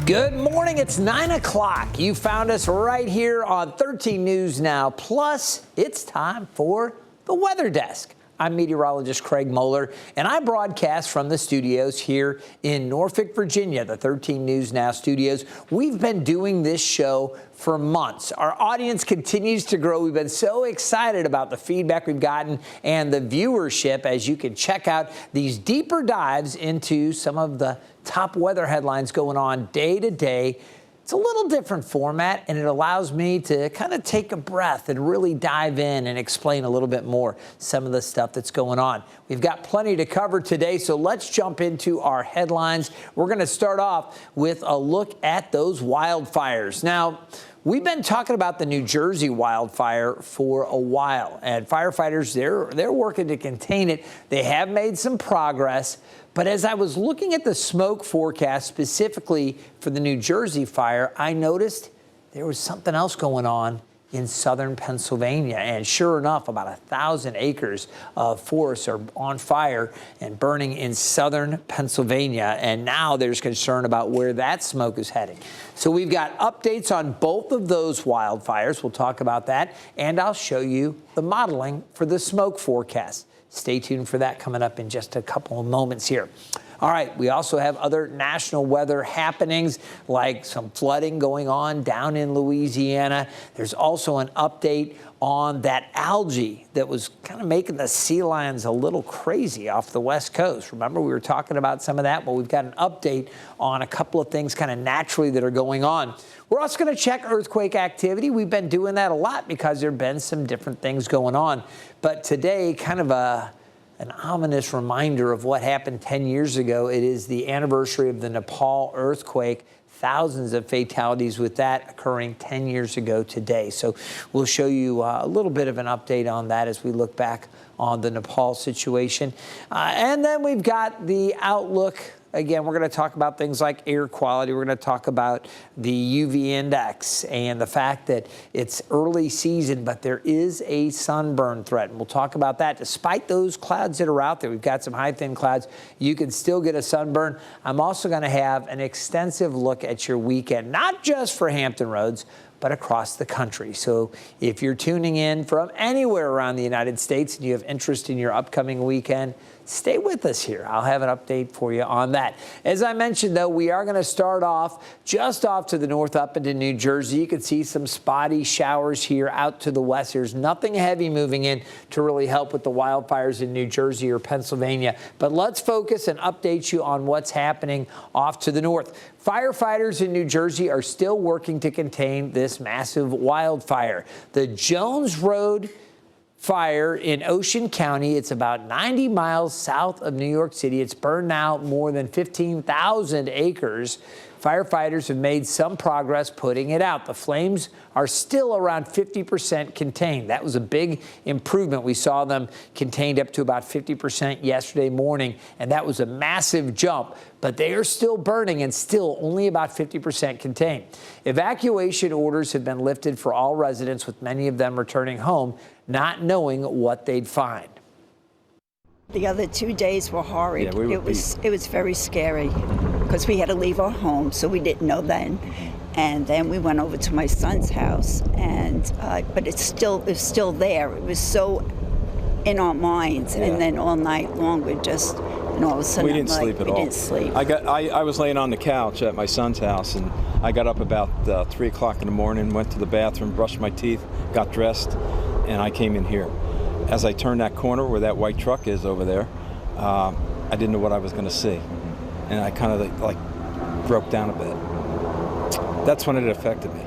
Good morning. It's 9 o'clock. You found us right here on 13 News Now. Plus, it's time for the Weather Desk. I'm meteorologist Craig Moeller, and I broadcast from the studios here in Norfolk, Virginia, the 13 News Now studios. We've been doing this show for months. Our audience continues to grow. We've been so excited about the feedback we've gotten and the viewership, as you can check out these deeper dives into some of the top weather headlines going on day to day. It's a little different format, and it allows me to kind of take a breath and really dive in and explain a little bit more some of the stuff that's going on. We've got plenty to cover today, so let's jump into our headlines. We're going to start off with a look at those wildfires. Now, we've been talking about the New Jersey wildfire for a while, and firefighters, they're working to contain it. They have made some progress. But as I was looking at the smoke forecast specifically for the New Jersey fire, I noticed there was something else going on in southern Pennsylvania. And sure enough, about 1,000 acres of forests are on fire and burning in southern Pennsylvania. And now there's concern about where that smoke is heading. So we've got updates on both of those wildfires. We'll talk about that. And I'll show you the modeling for the smoke forecast. Stay tuned for that coming up in just a couple of moments here. All right, we also have other national weather happenings, like some flooding going on down in Louisiana. There's also an update on that algae that was kind of making the sea lions a little crazy off the West Coast. Remember, we were talking about some of that? Well, we've got an update on a couple of things kind of naturally that are going on. We're also going to check earthquake activity. We've been doing that a lot because there have been some different things going on. But today, kind of an ominous reminder of what happened 10 years ago. It is the anniversary of the Nepal earthquake. Thousands of fatalities with that occurring 10 years ago today. So we'll show you a little bit of an update on that as we look back on the Nepal situation. And then we've got the outlook. Again, we're going to talk about things like air quality. We're going to talk about the UV index and the fact that it's early season, but there is a sunburn threat. And we'll talk about that. Despite those clouds that are out there, we've got some high, thin clouds. You can still get a sunburn. I'm also going to have an extensive look at your weekend, not just for Hampton Roads, but across the country. So if you're tuning in from anywhere around the United States and you have interest in your upcoming weekend, stay with us here. I'll have an update for you on that. As I mentioned, though, we are going to start off just off to the north up into New Jersey. You can see some spotty showers here out to the west. There's nothing heavy moving in to really help with the wildfires in New Jersey or Pennsylvania. But let's focus and update you on what's happening off to the north. Firefighters in New Jersey are still working to contain this massive wildfire. The Jones Road fire in Ocean County. It's about 90 miles south of New York City. It's burned out more than 15,000 acres. Firefighters have made some progress putting it out. The flames are still around 50% contained. That was a big improvement. We saw them contained up to about 50% yesterday morning, and that was a massive jump. But they are still burning and still only about 50% contained. Evacuation orders have been lifted for all residents, with many of them returning home, not knowing what they'd find. The other 2 days were horrid. Yeah, it was very scary because we had to leave our home, so we didn't know then. And then we went over to my son's house, and but it's still there. It was so in our minds, and then all night long we just, and all of a sudden we didn't sleep at all. We didn't sleep. I was laying on the couch at my son's house, and I got up about 3 o'clock in the morning, went to the bathroom, brushed my teeth, got dressed, and I came in here. As I turned that corner where that white truck is over there, I didn't know what I was going to see. And I kind of like broke down a bit. That's when it affected me.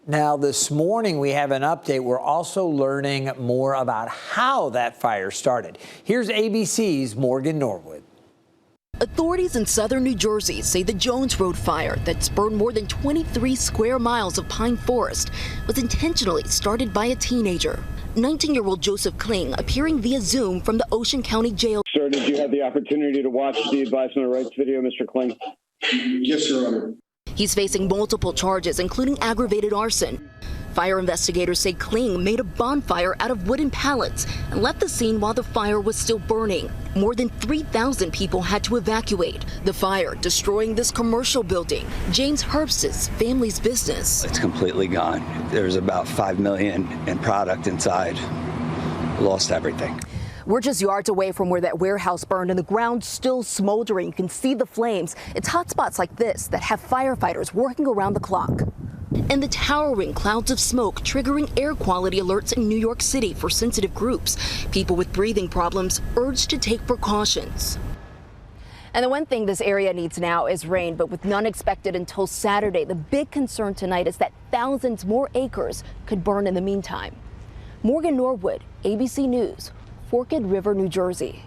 Now, this morning we have an update. We're also learning more about how that fire started. Here's ABC's Morgan Norwood. Authorities in southern New Jersey say the Jones Road fire that burned more than 23 square miles of pine forest was intentionally started by a teenager. 19-year-old Joseph Kling appearing via Zoom from the Ocean County Jail. Sir, did you have the opportunity to watch the advisement of rights video, Mr. Kling? Yes, Your Honor. He's facing multiple charges, including aggravated arson. Fire investigators say Kling made a bonfire out of wooden pallets and left the scene while the fire was still burning. More than 3,000 people had to evacuate. The fire destroying this commercial building, James Herbst's family's business. It's completely gone. There's about $5 million in product inside. Lost everything. We're just yards away from where that warehouse burned and the ground's still smoldering. You can see the flames. It's hot spots like this that have firefighters working around the clock. And the towering clouds of smoke triggering air quality alerts in New York City for sensitive groups. People with breathing problems urged to take precautions. And the one thing this area needs now is rain, but with none expected until Saturday. The big concern tonight is that thousands more acres could burn in the meantime. Morgan Norwood, ABC News, Forked River, New Jersey.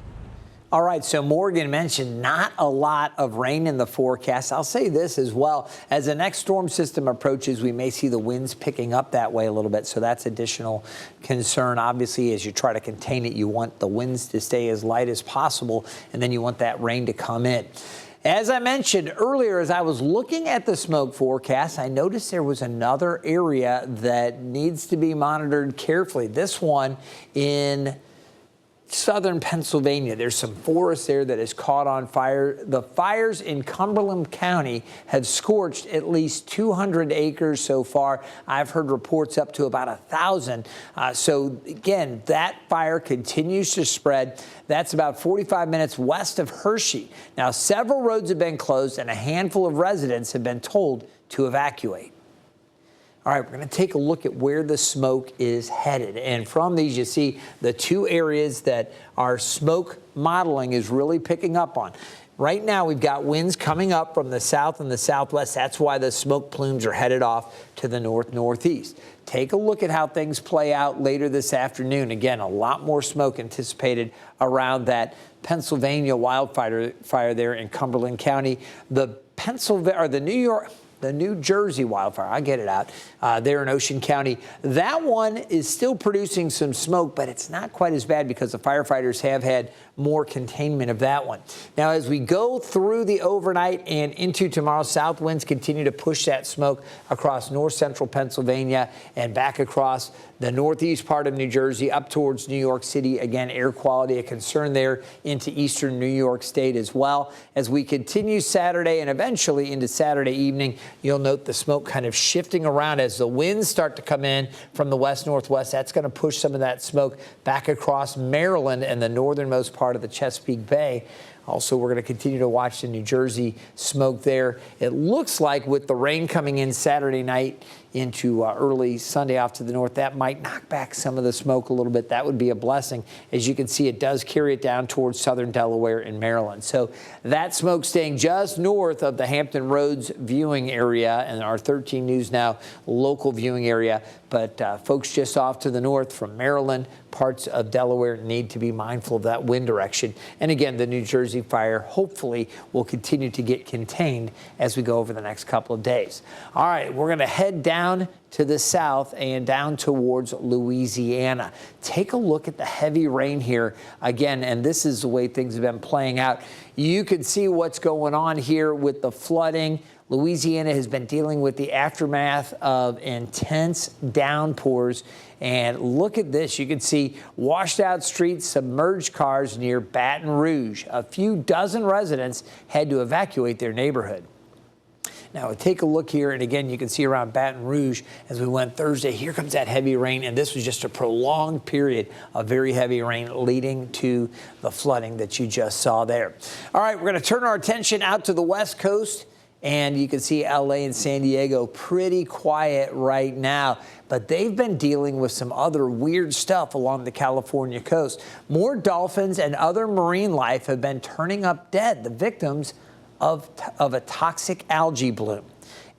All right, so Morgan mentioned not a lot of rain in the forecast. I'll say this as well. As the next storm system approaches, we may see the winds picking up that way a little bit. So that's additional concern. Obviously, as you try to contain it, you want the winds to stay as light as possible, and then you want that rain to come in. As I mentioned earlier, as I was looking at the smoke forecast, I noticed there was another area that needs to be monitored carefully. This one in southern Pennsylvania. There's some forest there that is caught on fire. The fires in Cumberland County have scorched at least 200 acres so far. I've heard reports up to about 1,000. So again, that fire continues to spread. That's about 45 minutes west of Hershey. Now, several roads have been closed and a handful of residents have been told to evacuate. All right, we're going to take a look at where the smoke is headed. And from these, you see the two areas that our smoke modeling is really picking up on. Right now, we've got winds coming up from the south and the southwest. That's why the smoke plumes are headed off to the north-northeast. Take a look at how things play out later this afternoon. Again, a lot more smoke anticipated around that Pennsylvania wildfire there in Cumberland County. The New Jersey wildfire, I get it out, there in Ocean County. That one is still producing some smoke, but it's not quite as bad because the firefighters have had more containment of that one. Now, as we go through the overnight and into tomorrow, south winds continue to push that smoke across north central Pennsylvania and back across the northeast part of New Jersey up towards New York City. Again, air quality a concern there into eastern New York State as well. As we continue Saturday and eventually into Saturday evening, you'll note the smoke kind of shifting around as the winds start to come in from the west-northwest. That's going to push some of that smoke back across Maryland and the northernmost part of the Chesapeake Bay. Also, we're going to continue to watch the New Jersey smoke there. It looks like with the rain coming in Saturday night into early Sunday off to the north, that might knock back some of the smoke a little bit. That would be a blessing. As you can see, it does carry it down towards southern Delaware and Maryland. So that smoke staying just north of the Hampton Roads viewing area and our 13 News Now local viewing area. But folks just off to the north from Maryland, parts of Delaware need to be mindful of that wind direction. And again, the New Jersey fire hopefully will continue to get contained as we go over the next couple of days. All right, we're going to head down to the south and down towards Louisiana. Take a look at the heavy rain here again, and this is the way things have been playing out. You can see what's going on here with the flooding. Louisiana has been dealing with the aftermath of intense downpours. And look at this. You can see washed out streets, submerged cars near Baton Rouge. A few dozen residents had to evacuate their neighborhood. Now, take a look here, and again, you can see around Baton Rouge as we went Thursday, here comes that heavy rain, and this was just a prolonged period of very heavy rain leading to the flooding that you just saw there. All right, we're going to turn our attention out to the West Coast, and you can see L.A. and San Diego pretty quiet right now, but they've been dealing with some other weird stuff along the California coast. More dolphins and other marine life have been turning up dead, the victims of a toxic algae bloom.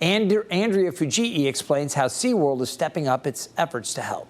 Andrea Fujii explains how SeaWorld is stepping up its efforts to help.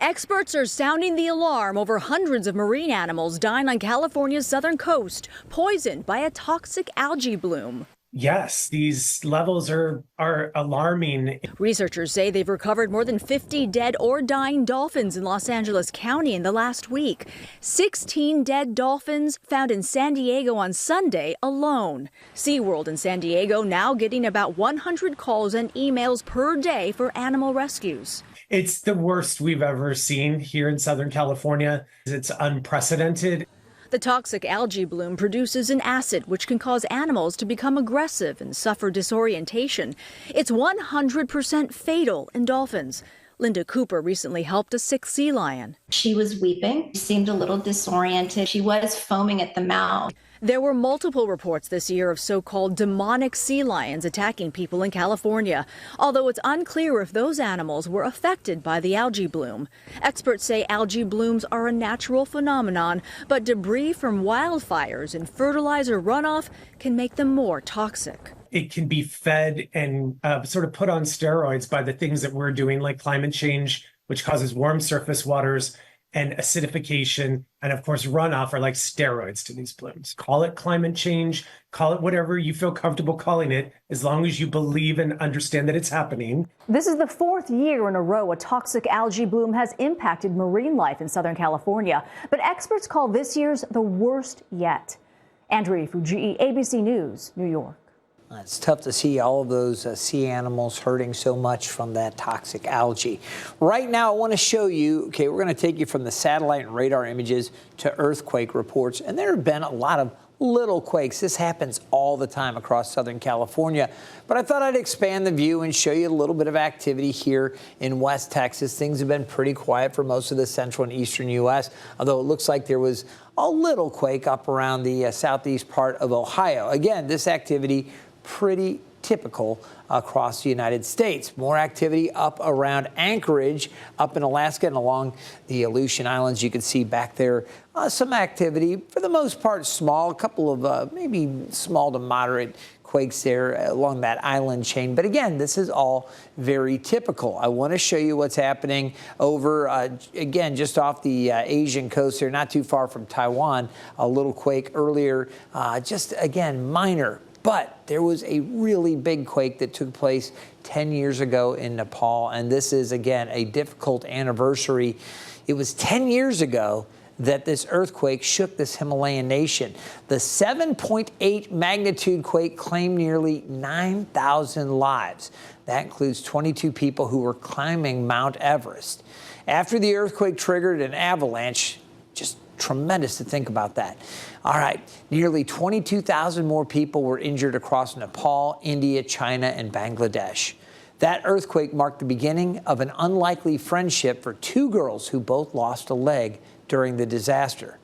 Experts are sounding the alarm over hundreds of marine animals dying on California's southern coast, poisoned by a toxic algae bloom. Yes, these levels are alarming. Researchers say they've recovered more than 50 dead or dying dolphins in Los Angeles County in the last week. 16 dead dolphins found in San Diego on Sunday alone. SeaWorld in San Diego now getting about 100 calls and emails per day for animal rescues. It's the worst we've ever seen here in Southern California. It's unprecedented. The toxic algae bloom produces an acid which can cause animals to become aggressive and suffer disorientation. It's 100% fatal in dolphins. Linda Cooper recently helped a sick sea lion. She was weeping, she seemed a little disoriented. She was foaming at the mouth. There were multiple reports this year of so-called demonic sea lions attacking people in California, although it's unclear if those animals were affected by the algae bloom. Experts say algae blooms are a natural phenomenon, but debris from wildfires and fertilizer runoff can make them more toxic. It can be fed and sort of put on steroids by the things that we're doing, like climate change, which causes warm surface waters, and acidification, and of course runoff are like steroids to these blooms. Call it climate change, call it whatever you feel comfortable calling it, as long as you believe and understand that it's happening. This is the fourth year in a row a toxic algae bloom has impacted marine life in Southern California, but experts call this year's the worst yet. Andrea Fujii, ABC News, New York. It's tough to see all of those sea animals hurting so much from that toxic algae. Right now, I want to show you, okay, we're going to take you from the satellite and radar images to earthquake reports. And there have been a lot of little quakes. This happens all the time across Southern California. But I thought I'd expand the view and show you a little bit of activity here in West Texas. Things have been pretty quiet for most of the central and eastern U.S., although it looks like there was a little quake up around the southeast part of Ohio. Again, this activity pretty typical across the United States. More activity up around Anchorage, up in Alaska and along the Aleutian Islands. You can see back there some activity, for the most part small, a couple of maybe small to moderate quakes there along that island chain. But again, this is all very typical. I want to show you what's happening over, again, just off the Asian coast here, not too far from Taiwan. A little quake earlier, just again, minor. But there was a really big quake that took place 10 years ago in Nepal, and this is, again, a difficult anniversary. It was 10 years ago that this earthquake shook this Himalayan nation. The 7.8 magnitude quake claimed nearly 9,000 lives. That includes 22 people who were climbing Mount Everest. After the earthquake triggered an avalanche, just tremendous to think about that. All right, nearly 22,000 more people were injured across Nepal, India, China, and Bangladesh. That earthquake marked the beginning of an unlikely friendship for two girls who both lost a leg during the disaster.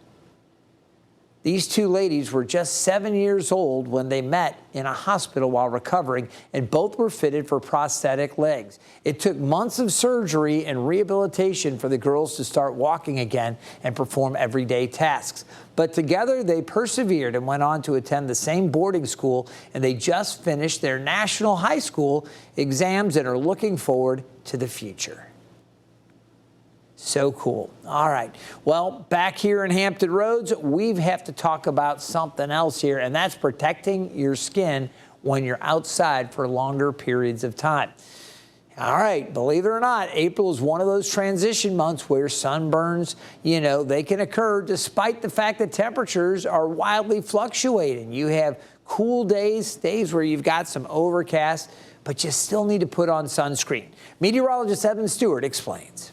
These two ladies were just 7 years old when they met in a hospital while recovering, and both were fitted for prosthetic legs. It took months of surgery and rehabilitation for the girls to start walking again and perform everyday tasks. But together they persevered and went on to attend the same boarding school, and they just finished their national high school exams and are looking forward to the future. So cool. All right. Well, back here in Hampton Roads, we have to talk about something else here, and that's protecting your skin when you're outside for longer periods of time. All right. Believe it or not, April is one of those transition months where sunburns, they can occur despite the fact that temperatures are wildly fluctuating. You have cool days where you've got some overcast, but you still need to put on sunscreen. Meteorologist Evan Stewart explains.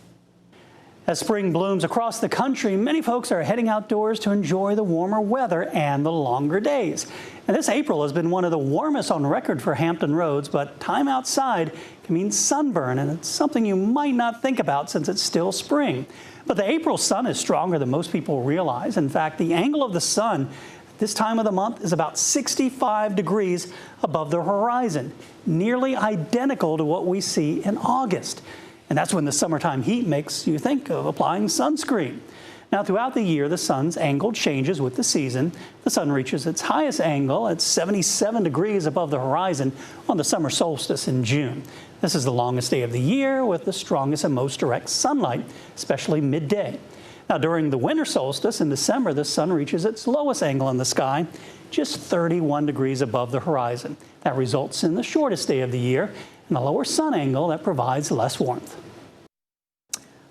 As spring blooms across the country, many folks are heading outdoors to enjoy the warmer weather and the longer days. And this April has been one of the warmest on record for Hampton Roads, but time outside can mean sunburn, and it's something you might not think about since it's still spring. But the April sun is stronger than most people realize. In fact, the angle of the sun this time of the month is about 65 degrees above the horizon, nearly identical to what we see in August. And that's when the summertime heat makes you think of applying sunscreen. Now, throughout the year, the sun's angle changes with the season. The sun reaches its highest angle at 77 degrees above the horizon on the summer solstice in June. This is the longest day of the year with the strongest and most direct sunlight, especially midday. Now, during the winter solstice in December, the sun reaches its lowest angle in the sky, just 31 degrees above the horizon. That results in the shortest day of the year and a lower sun angle that provides less warmth.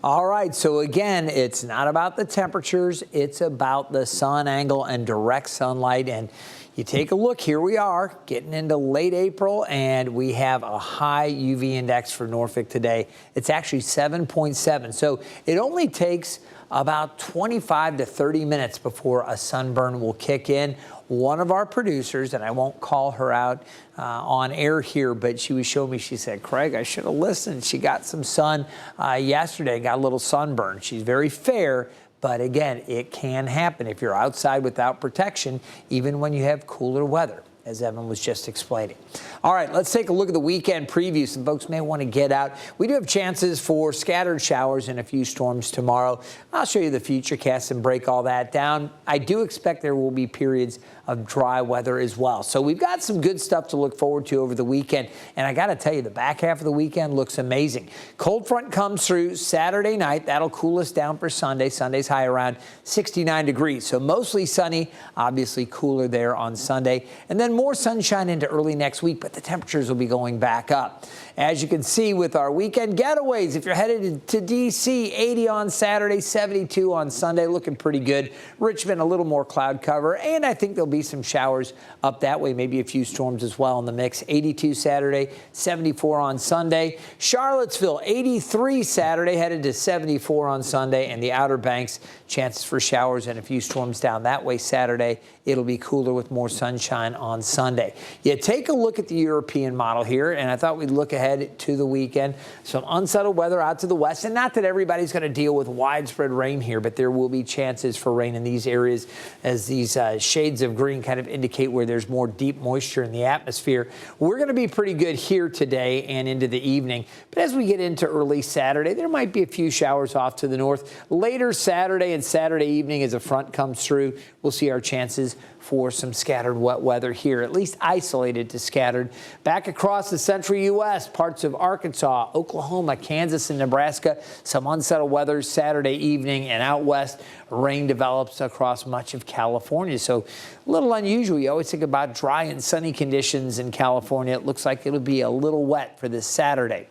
All right, so again, it's not about the temperatures, it's about the sun angle and direct sunlight. And you take a look, here we are getting into late April, and we have a high UV index for Norfolk today. It's actually 7.7, so it only takes about 25 to 30 minutes before a sunburn will kick in. One of our producers, and I won't call her out on air here, but she was showing me, she said, Craig, I should have listened. She got some sun yesterday, got a little sunburn. She's very fair, but again, it can happen if you're outside without protection, even when you have cooler weather, as Evan was just explaining. All right, let's take a look at the weekend preview. Some folks may want to get out. We do have chances for scattered showers and a few storms tomorrow. I'll show you the futurecast and break all that down. I do expect there will be periods of dry weather as well. So we've got some good stuff to look forward to over the weekend. And I got to tell you, the back half of the weekend looks amazing. Cold front comes through Saturday night. That'll cool us down for Sunday. Sunday's high around 69 degrees. So mostly sunny, obviously cooler there on Sunday. And then more sunshine into early next week, but the temperatures will be going back up. As you can see with our weekend getaways, if you're headed to D.C., 80 on Saturday, 72 on Sunday, looking pretty good. Richmond, a little more cloud cover, and I think there'll be some showers up that way, maybe a few storms as well in the mix. 82 Saturday, 74 on Sunday. Charlottesville, 83 Saturday, headed to 74 on Sunday, and the Outer Banks, chances for showers and a few storms down that way Saturday. It'll be cooler with more sunshine on Sunday. You take a look at the European model here, and I thought we'd look ahead to the weekend. Some unsettled weather out to the west, and not that everybody's going to deal with widespread rain here, but there will be chances for rain in these areas as these shades of green kind of indicate where there's more deep moisture in the atmosphere. We're going to be pretty good here today and into the evening, but as we get into early Saturday, there might be a few showers off to the north. Later Saturday and Saturday evening as a front comes through, we'll see our chances for some scattered wet weather here, at least isolated to scattered. Back across the central U.S., parts of Arkansas, Oklahoma, Kansas, and Nebraska, some unsettled weather Saturday evening, and out west, rain develops across much of California. So a little unusual. You always think about dry and sunny conditions in California. It looks like it'll be a little wet for this Saturday.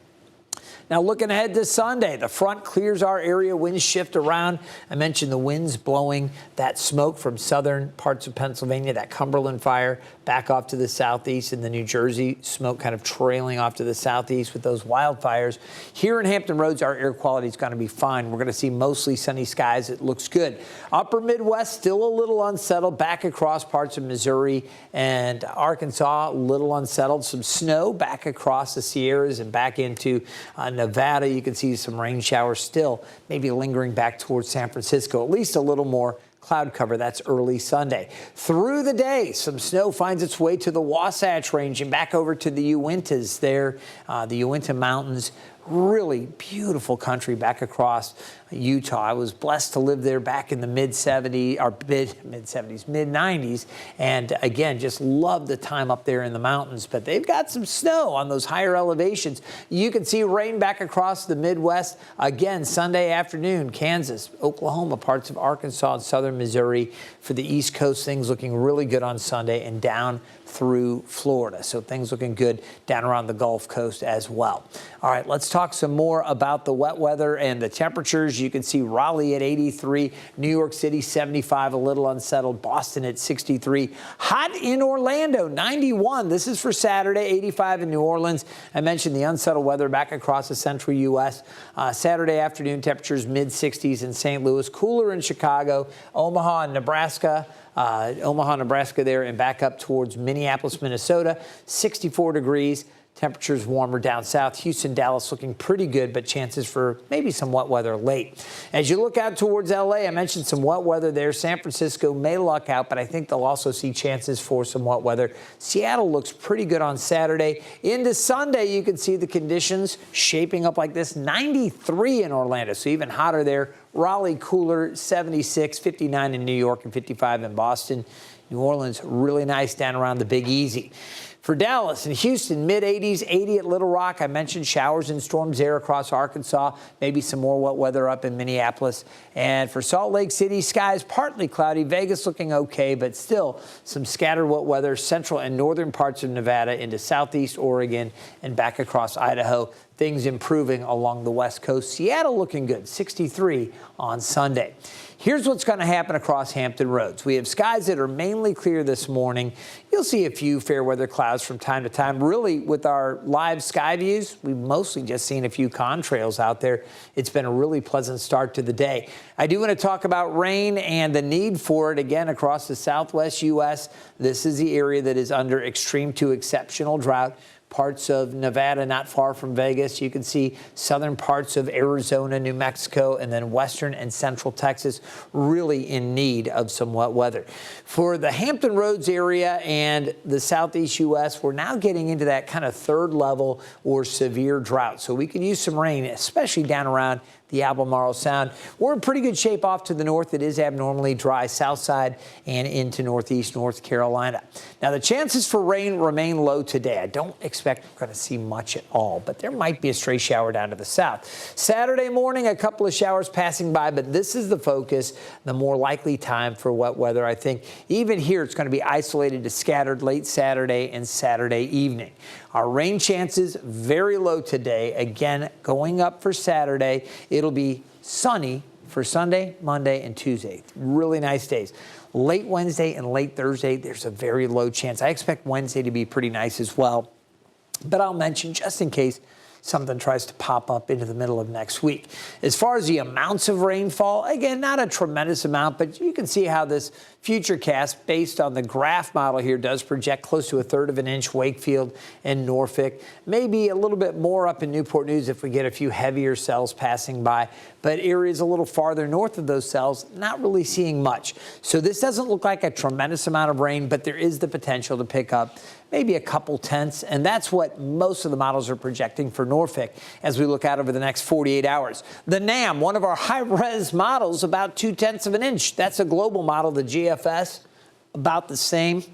Now, looking ahead to Sunday, the front clears our area, winds shift around. I mentioned the winds blowing that smoke from southern parts of Pennsylvania, that Cumberland fire, back off to the southeast, and the New Jersey smoke kind of trailing off to the southeast with those wildfires. Here in Hampton Roads, our air quality is going to be fine. We're going to see mostly sunny skies. It looks good. Upper Midwest, still a little unsettled. Back across parts of Missouri and Arkansas, a little unsettled. Some snow back across the Sierras and back into Nevada. You can see some rain showers still, maybe lingering back towards San Francisco. At least a little more cloud cover. That's early Sunday. Through the day, some snow finds its way to the Wasatch Range and back over to the Uintas there, the Uinta Mountains. Really beautiful country back across Utah. I was blessed to live there back in the mid-70s, or mid-70s, mid-90s. And again, just love the time up there in the mountains. But they've got some snow on those higher elevations. You can see rain back across the Midwest. Again, Sunday afternoon, Kansas, Oklahoma, parts of Arkansas and southern Missouri. For the East Coast, things looking really good on Sunday and down through Florida. So things looking good down around the Gulf Coast as well. All right, let's talk some more about the wet weather and the temperatures. You can see Raleigh at 83, New York City 75, a little unsettled, Boston at 63. Hot in Orlando, 91. This is for Saturday, 85 in New Orleans. I mentioned the unsettled weather back across the central U.S. Saturday afternoon temperatures mid-60s in St. Louis, cooler in Chicago, Omaha and Nebraska. Nebraska there and back up towards Minneapolis, Minnesota, 64 degrees. Temperatures warmer down south. Houston, Dallas looking pretty good, but chances for maybe some wet weather late. As you look out towards L.A., I mentioned some wet weather there. San Francisco may luck out, but I think they'll also see chances for some wet weather. Seattle looks pretty good on Saturday. Into Sunday, you can see the conditions shaping up like this. 93 in Orlando, so even hotter there. Raleigh cooler, 76, 59 in New York, and 55 in Boston. New Orleans, really nice down around the Big Easy. For Dallas and Houston, mid-80s, 80 at Little Rock. I mentioned showers and storms there across Arkansas. Maybe some more wet weather up in Minneapolis. And for Salt Lake City, skies partly cloudy. Vegas looking okay, but still some scattered wet weather. Central and northern parts of Nevada into southeast Oregon and back across Idaho. Things improving along the west coast. Seattle looking good, 63 on Sunday. Here's what's going to happen across Hampton Roads. We have skies that are mainly clear this morning. You'll see a few fair weather clouds from time to time. Really, with our live sky views, we've mostly just seen a few contrails out there. It's been a really pleasant start to the day. I do want to talk about rain and the need for it again across the southwest U.S. This is the area that is under extreme to exceptional drought. Parts of Nevada not far from Vegas. You can see southern parts of Arizona, New Mexico, and then western and central Texas really in need of some wet weather. For the Hampton Roads area and the southeast U.S., we're now getting into that kind of third level or severe drought. So we could use some rain, especially down around the Albemarle Sound. We're in pretty good shape off to the north. It is abnormally dry south side and into northeast North Carolina. Now, the chances for rain remain low today. I don't expect we're going to see much at all, but there might be a stray shower down to the south. Saturday morning, a couple of showers passing by, but this is the focus, the more likely time for wet weather. I think even here it's going to be isolated to scattered late Saturday and Saturday evening. Our rain chances very low today. Again, going up for Saturday. It'll be sunny for Sunday, Monday, and Tuesday. Really nice days. Late Wednesday and late Thursday, there's a very low chance. I expect Wednesday to be pretty nice as well. But I'll mention, just in case something tries to pop up into the middle of next week. As far as the amounts of rainfall, again, not a tremendous amount, but you can see how this Futurecast, based on the graph model here, does project close to 1/3 of an inch Wakefield and Norfolk. Maybe a little bit more up in Newport News if we get a few heavier cells passing by. But areas a little farther north of those cells, not really seeing much. So this doesn't look like a tremendous amount of rain, but there is the potential to pick up maybe a couple tenths, and that's what most of the models are projecting for Norfolk as we look out over the next 48 hours. The NAM, one of our high-res models, about 2/10 of an inch. That's a global model. The GFS, about the same.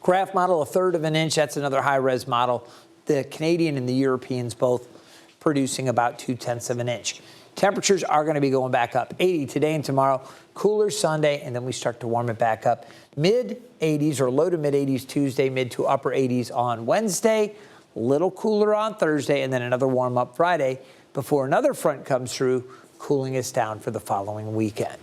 Graph model, 1/3 of an inch. That's another high-res model. The Canadian and the Europeans both producing about 2/10 of an inch. Temperatures are going to be going back up. 80 today and tomorrow, cooler Sunday, and then we start to warm it back up. Mid-80s or low to mid-80s Tuesday, mid to upper 80s on Wednesday, little cooler on Thursday, and then another warm up Friday before another front comes through, cooling us down for the following weekend.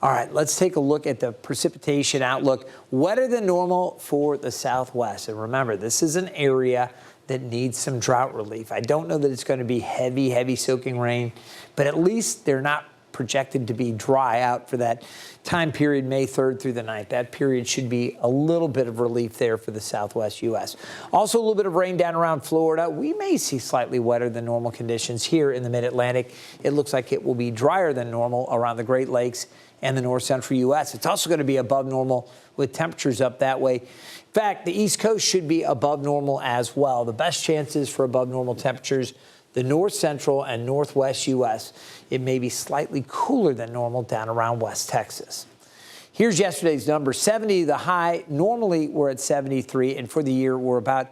All right, let's take a look at the precipitation outlook. Wetter than normal for the Southwest. And remember, this is an area that needs some drought relief. I don't know that it's going to be heavy soaking rain, but at least they're not projected to be dry out for that time period, May 3rd through the 9th. That period should be a little bit of relief there for the Southwest U.S. Also, a little bit of rain down around Florida. We may see slightly wetter than normal conditions here in the Mid-Atlantic. It looks like it will be drier than normal around the Great Lakes and the north central U.S. It's also going to be above normal with temperatures up that way. In fact, the East Coast should be above normal as well. The best chances for above normal temperatures, the north central and northwest U.S. It may be slightly cooler than normal down around West Texas. Here's yesterday's number, 70 the high. Normally we're at 73, and for the year we're about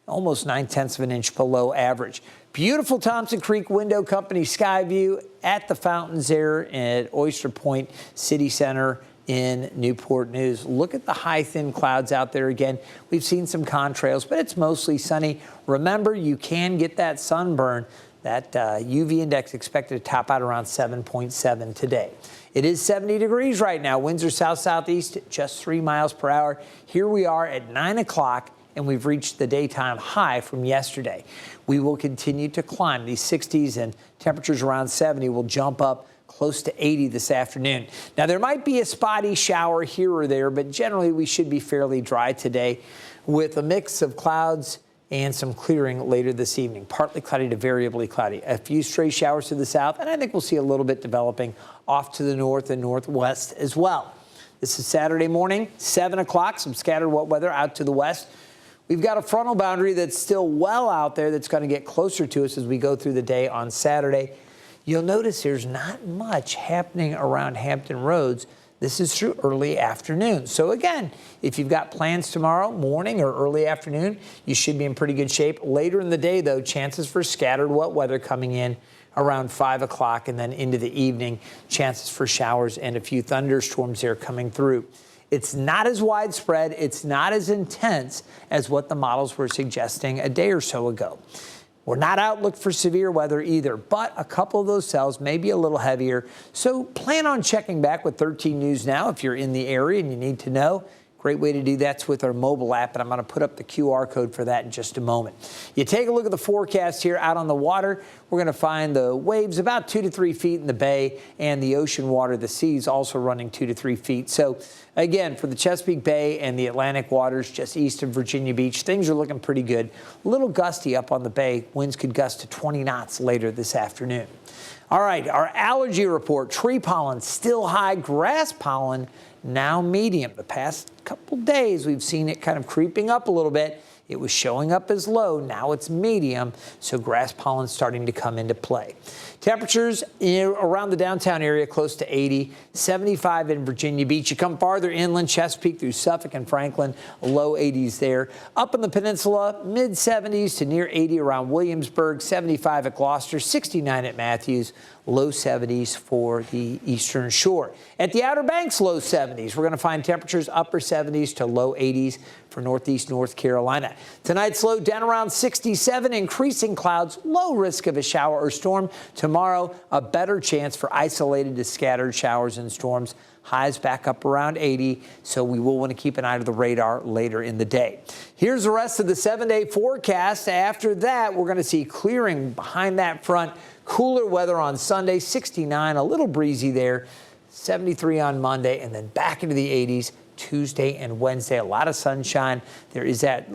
almost 9/10 of an inch below average. Beautiful Thompson Creek Window Company sky view at the fountains there at Oyster Point City Center in Newport News. Look at the high, thin clouds out there again. We've seen some contrails, but it's mostly sunny. Remember, you can get that sunburn. That UV index expected to top out around 7.7 today. It is 70 degrees right now. Winds are south-southeast, just 3 miles per hour. Here we are at 9 o'clock, and we've reached the daytime high from yesterday. We will continue to climb these 60s, and temperatures around 70 will jump up close to 80 this afternoon. Now, there might be a spotty shower here or there, but generally we should be fairly dry today with a mix of clouds and some clearing later this evening. Partly cloudy to variably cloudy. A few stray showers to the south, and I think we'll see a little bit developing off to the north and northwest as well. This is Saturday morning, 7 o'clock, some scattered wet weather out to the west. We've got a frontal boundary that's still well out there that's going to get closer to us as we go through the day on Saturday. You'll notice there's not much happening around Hampton Roads This is through early afternoon. So again, if you've got plans tomorrow morning or early afternoon, you should be in pretty good shape. Later in the day, though, chances for scattered wet weather coming in around 5 o'clock and then into the evening. Chances for showers and a few thunderstorms there coming through. It's not as widespread. It's not as intense as what the models were suggesting a day or so ago. We're not out looking for severe weather either, but a couple of those cells may be a little heavier. So plan on checking back with 13 News Now if you're in the area and you need to know. Great way to do that's with our mobile app, and I'm going to put up the QR code for that in just a moment. You take a look at the forecast here out on the water. We're going to find the waves about 2 to 3 feet in the bay, and the ocean water, the seas, also running 2 to 3 feet. So again, for the Chesapeake Bay and the Atlantic waters just east of Virginia Beach, things are looking pretty good. A little gusty up on the bay. Winds could gust to 20 knots later this afternoon. All right, our allergy report. Tree pollen still high. Grass pollen now medium. The past couple days, we've seen it kind of creeping up a little bit. It was showing up as low. Now it's medium, so grass pollen starting to come into play. Temperatures around the downtown area close to 80, 75 in Virginia Beach. You come farther inland, Chesapeake through Suffolk and Franklin, low 80s there. Up in the peninsula, mid 70s to near 80 around Williamsburg, 75 at Gloucester, 69 at Matthews, low 70s for the eastern shore. At the Outer Banks, low 70s. We're going to find temperatures upper 70s to low 80s for northeast North Carolina. Tonight's low down around 67, increasing clouds, low risk of a shower or storm. Tomorrow, a better chance for isolated to scattered showers and storms. Highs back up around 80, so we will want to keep an eye to the radar later in the day. Here's the rest of the 7-day forecast. After that, we're going to see clearing behind that front. Cooler weather on Sunday, 69, a little breezy there, 73 on Monday, and then back into the 80s Tuesday and Wednesday. A lot of sunshine. There is that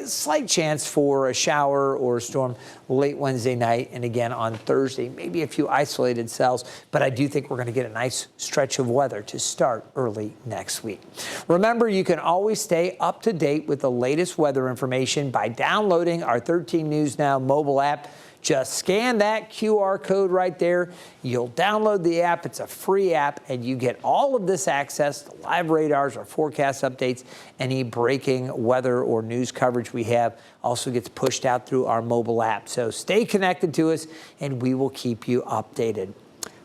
slight chance for a shower or a storm late Wednesday night, and again on Thursday, maybe a few isolated cells, but I do think we're going to get a nice stretch of weather to start early next week. Remember, you can always stay up to date with the latest weather information by downloading our 13 News Now mobile app. Just scan that QR code right there. You'll download the app. It's a free app, and you get all of this access, the live radars, our forecast updates, any breaking weather or news coverage we have also gets pushed out through our mobile app. So stay connected to us, and we will keep you updated.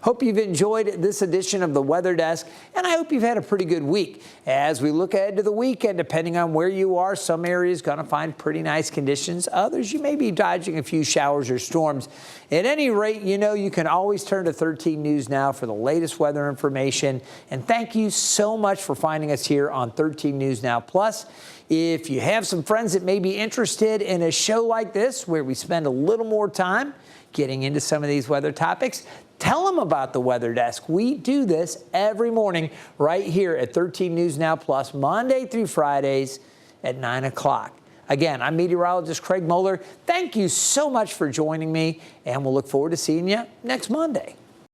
Hope you've enjoyed this edition of the Weather Desk, and I hope you've had a pretty good week. As we look ahead to the weekend, depending on where you are, some areas going to find pretty nice conditions. Others, you may be dodging a few showers or storms. At any rate, you know you can always turn to 13 News Now for the latest weather information. And thank you so much for finding us here on 13 News Now Plus. If you have some friends that may be interested in a show like this, where we spend a little more time getting into some of these weather topics, tell them about the Weather Desk. We do this every morning right here at 13 News Now Plus, Monday through Fridays at 9 o'clock. Again, I'm meteorologist Craig Moeller. Thank you so much for joining me, and we'll look forward to seeing you next Monday.